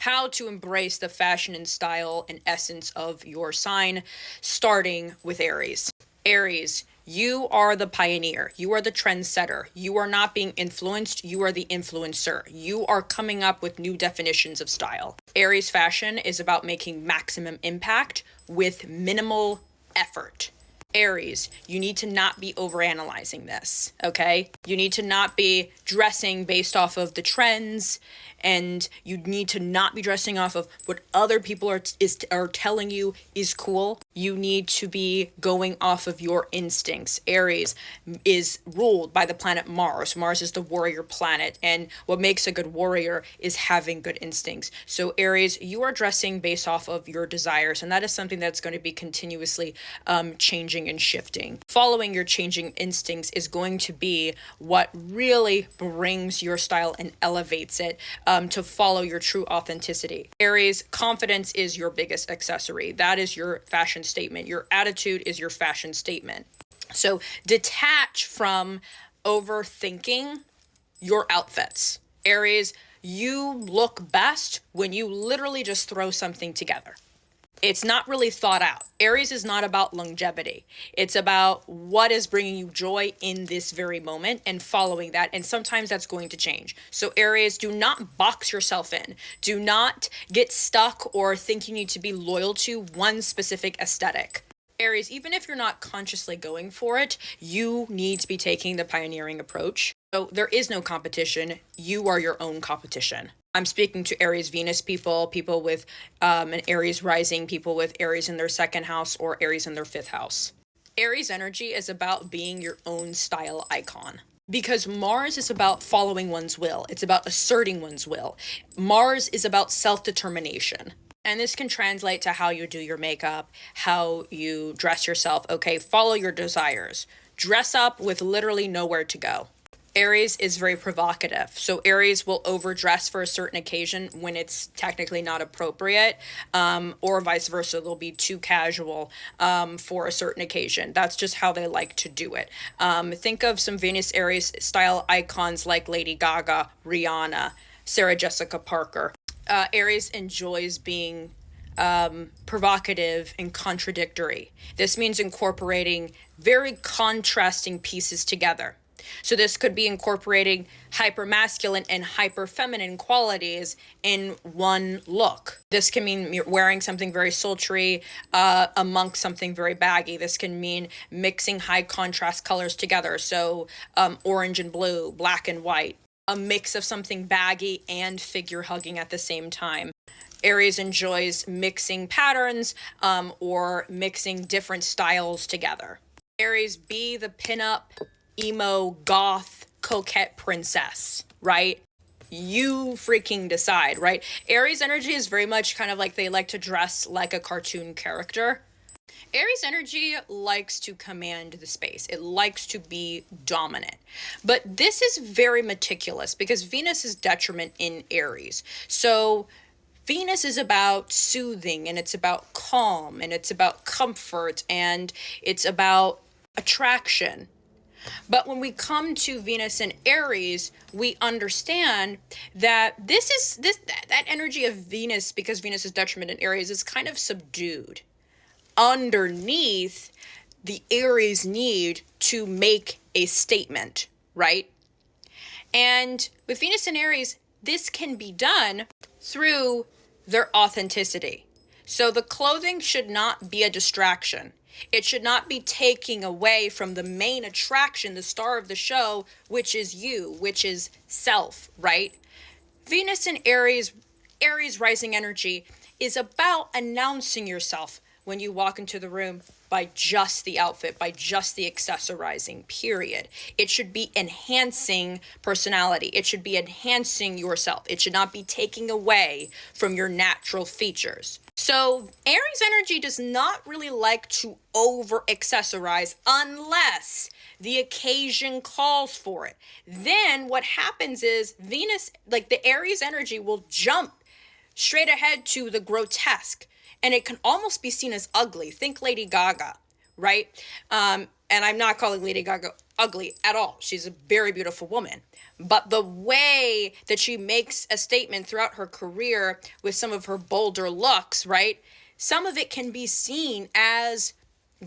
how to embrace the fashion and style and essence of your sign, starting with Aries. Aries, you are the pioneer. You are the trendsetter. You are not being influenced. You are the influencer. You are coming up with new definitions of style. Aries fashion is about making maximum impact with minimal effort. Aries, you need to not be overanalyzing this, okay? You need to not be dressing based off of the trends, and you need to not be dressing off of what other people are telling you is cool. You need to be going off of your instincts. Aries is ruled by the planet Mars. Mars is the warrior planet, and what makes a good warrior is having good instincts. So Aries, you are dressing based off of your desires, and that is something that's going to be continuously changing and shifting. Following your changing instincts is going to be what really brings your style and elevates it to follow your true authenticity. Aries, confidence is your biggest accessory. That is your fashion statement. Your attitude is your fashion statement. So detach from overthinking your outfits. Aries, you look best when you literally just throw something together. It's not really thought out. Aries is not about longevity. It's about what is bringing you joy in this very moment and following that. And sometimes that's going to change. So Aries, do not box yourself in. Do not get stuck or think you need to be loyal to one specific aesthetic. Aries, even if you're not consciously going for it, you need to be taking the pioneering approach. So there is no competition. You are your own competition. I'm speaking to Aries Venus people, people with an Aries rising, people with Aries in their second house or Aries in their fifth house. Aries energy is about being your own style icon. Because Mars is about following one's will. It's about asserting one's will. Mars is about self-determination. And this can translate to how you do your makeup, how you dress yourself. Okay, follow your desires. Dress up with literally nowhere to go. Aries is very provocative. So Aries will overdress for a certain occasion when it's technically not appropriate, or vice versa. They'll be too casual for a certain occasion. That's just how they like to do it. Think of some Venus Aries style icons like Lady Gaga, Rihanna, Sarah Jessica Parker. Aries enjoys being provocative and contradictory. This means incorporating very contrasting pieces together. So this could be incorporating hyper masculine and hyper feminine qualities in one look. This can mean you're wearing something very sultry amongst something very baggy. This can mean mixing high contrast colors together. So orange and blue, black and white, a mix of something baggy and figure hugging at the same time. Aries enjoys mixing patterns or mixing different styles together. Aries, be the pinup emo, goth, coquette princess, right? You freaking decide, right? Aries energy is very much kind of like they like to dress like a cartoon character. Aries energy likes to command the space. It likes to be dominant. But this is very meticulous because Venus is detriment in Aries. So Venus is about soothing, and it's about calm, and it's about comfort, and it's about attraction. But when we come to Venus and Aries, we understand that that energy of Venus, because Venus is detriment in Aries, is kind of subdued. Underneath, the Aries need to make a statement, right? And with Venus and Aries, this can be done through their authenticity. So the clothing should not be a distraction. It should not be taking away from the main attraction, the star of the show, which is you, which is self, right? Venus and Aries rising energy is about announcing yourself when you walk into the room by just the outfit, by just the accessorizing, period. It should be enhancing personality. It should be enhancing yourself. It should not be taking away from your natural features. So Aries energy does not really like to over accessorize unless the occasion calls for it. Then what happens is Venus, like the Aries energy, will jump straight ahead to the grotesque, and it can almost be seen as ugly. Think Lady Gaga, right? And I'm not calling Lady Gaga ugly at all. She's a very beautiful woman. But the way that she makes a statement throughout her career with some of her bolder looks, right? Some of it can be seen as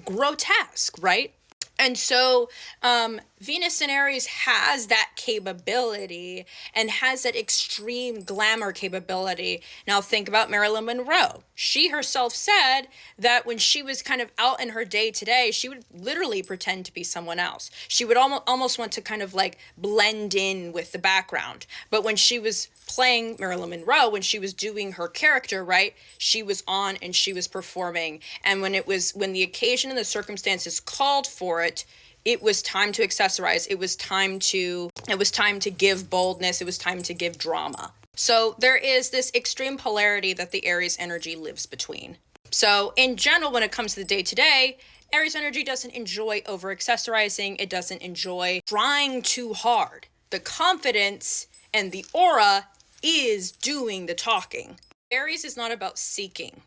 grotesque, right? And so Venus in Aries has that capability and has that extreme glamour capability. Now think about Marilyn Monroe. She herself said that when she was kind of out in her day to day, she would literally pretend to be someone else. She would almost want to kind of like blend in with the background. But when she was playing Marilyn Monroe, when she was doing her character, right, she was on and she was performing. And when the occasion and the circumstances called for it, it was time to accessorize. It was time to give boldness. It was time to give drama. So there is this extreme polarity that the Aries energy lives between. So in general, when it comes to the day to day, Aries energy doesn't enjoy over accessorizing. It doesn't enjoy trying too hard. The confidence and the aura is doing the talking. Aries is not about seeking.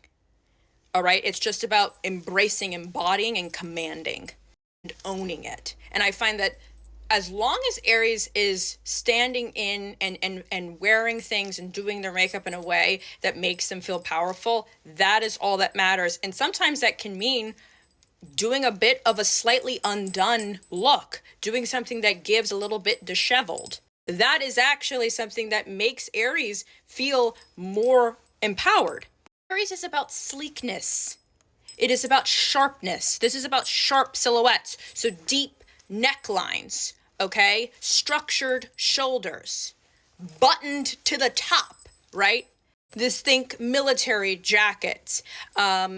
All right. It's just about embracing, embodying, and commanding and owning it. And I find that as long as Aries is standing in and wearing things and doing their makeup in a way that makes them feel powerful, that is all that matters. And sometimes that can mean doing a bit of a slightly undone look, doing something that gives a little bit disheveled. That is actually something that makes Aries feel more empowered. Aries is about sleekness. It is about sharpness. This is about sharp silhouettes. So deep necklines, okay? Structured shoulders, buttoned to the top, right? Think military jackets,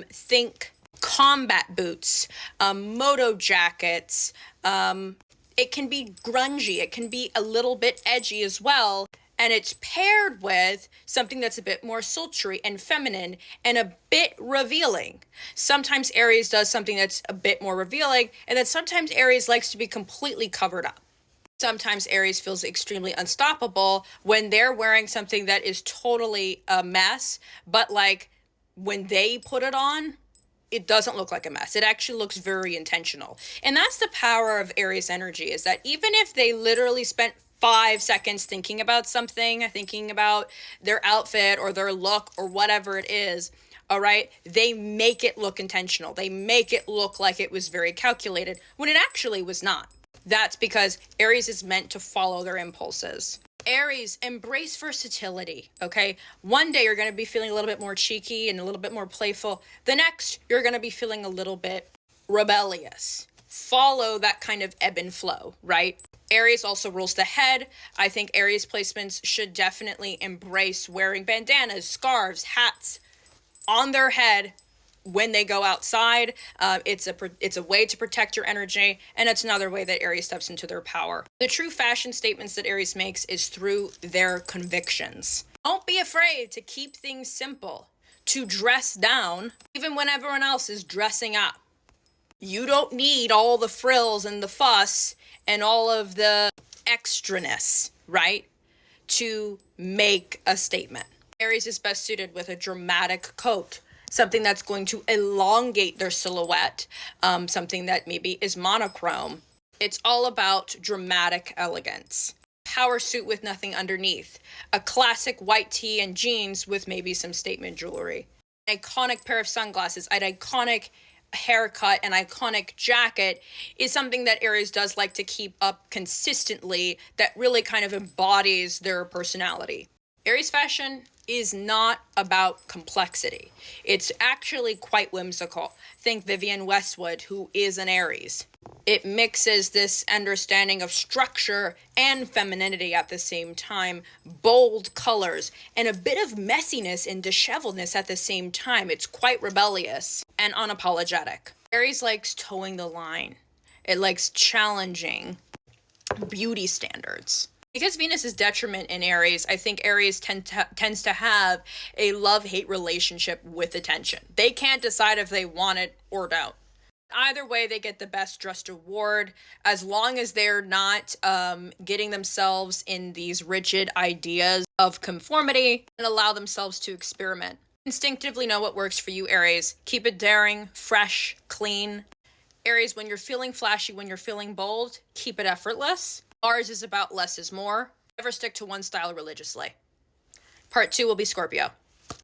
think combat boots, moto jackets. It can be grungy. It can be a little bit edgy as well. And it's paired with something that's a bit more sultry and feminine and a bit revealing. Sometimes Aries does something that's a bit more revealing, and then sometimes Aries likes to be completely covered up. Sometimes Aries feels extremely unstoppable when they're wearing something that is totally a mess, but like when they put it on, it doesn't look like a mess. It actually looks very intentional. And that's the power of Aries energy, is that even if they literally spent 5 seconds thinking about something, thinking about their outfit or their look or whatever it is, all right, they make it look intentional. They make it look like it was very calculated when it actually was not. That's because Aries is meant to follow their impulses. Aries, embrace versatility, okay? One day you're going to be feeling a little bit more cheeky and a little bit more playful. The next, you're going to be feeling a little bit rebellious. Follow that kind of ebb and flow, right? Aries also rules the head. I think Aries placements should definitely embrace wearing bandanas, scarves, hats on their head when they go outside. It's a way to protect your energy, and it's another way that Aries steps into their power. The true fashion statements that Aries makes is through their convictions. Don't be afraid to keep things simple, to dress down, even when everyone else is dressing up. You don't need all the frills and the fuss and all of the extraness, right, to make a statement. Aries is best suited with a dramatic coat, something that's going to elongate their silhouette, something that maybe is monochrome. It's all about dramatic elegance. Power suit with nothing underneath. A classic white tee and jeans with maybe some statement jewelry. An iconic pair of sunglasses, an iconic haircut, an iconic jacket is something that Aries does like to keep up consistently, that really kind of embodies their personality. Aries fashion is not about complexity. It's actually quite whimsical. Think Vivienne Westwood, who is an Aries. It mixes this understanding of structure and femininity at the same time, bold colors, and a bit of messiness and disheveledness at the same time. It's quite rebellious and unapologetic. Aries likes towing the line. It likes challenging beauty standards. Because Venus is detriment in Aries, I think Aries tends to have a love-hate relationship with attention. They can't decide if they want it or don't. Either way, they get the best dressed award, as long as they're not getting themselves in these rigid ideas of conformity and allow themselves to experiment. Instinctively know what works for you, Aries. Keep it daring, fresh, clean. Aries, when you're feeling flashy, when you're feeling bold, keep it effortless. Mars is about less is more. Never stick to one style religiously. Part 2 will be Scorpio.